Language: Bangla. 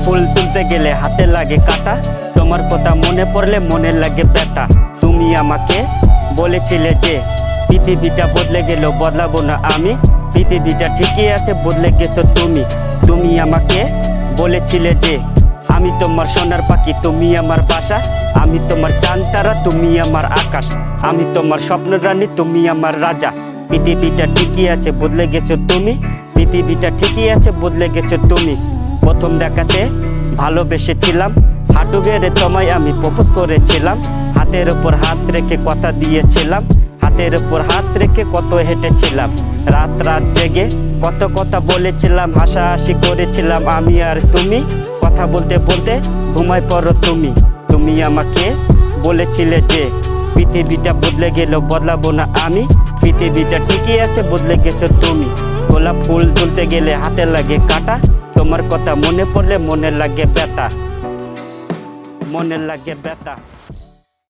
ফুল তুলতে গেলে হাতে লাগে কাটা, তোমার কথা মনে পড়লে মনে লাগে ব্যথা। তুমি আমাকে বলেছিলে যে পৃথিবীটা বদলে গেল, বদলাবো না আমি। পৃথিবীটা ঠিকই আছে, বদলে গেছো তুমি। তুমি আমাকে বলেছিলে যে আমি তোমার সোনার পাখি, তুমি আমার বাসা। আমি তোমার চাঁদ তারা, তুমি আমার আকাশ। আমি তোমার স্বপ্নের রানী, তুমি আমার রাজা। পৃথিবীটা ঠিকই আছে, বদলে গেছো তুমি। পৃথিবীটা ঠিকই আছে, বদলে গেছো তুমি। প্রথম দেখাতে ভালোবেসেছিলাম, হাঁটু গেড়ে তোমায় আমি প্রপোজ করেছিলাম। হাতের উপর হাত রেখে কথা দিয়েছিলাম, হাতের উপর হাত রেখে কত হেঁটেছিলাম। রাত রাত জেগে কত কথা বলেছিলাম, হাসাহাসি করেছিলাম আমি আর তুমি। কথা বলতে বলতে ঘুমায় পড়ো তুমি। তুমি আমাকে বলেছিলে যে পৃথিবীটা বদলে গেল, বদলাবো না আমি। পৃথিবীটা ঠিকই আছে, বদলে গেছো তুমি। গোলাপ ফুল তুলতে গেলে হাতে লাগে কাটা, তোমার কথা মনে পড়লে মনে লাগে ব্যথা, মনে লাগে ব্যথা।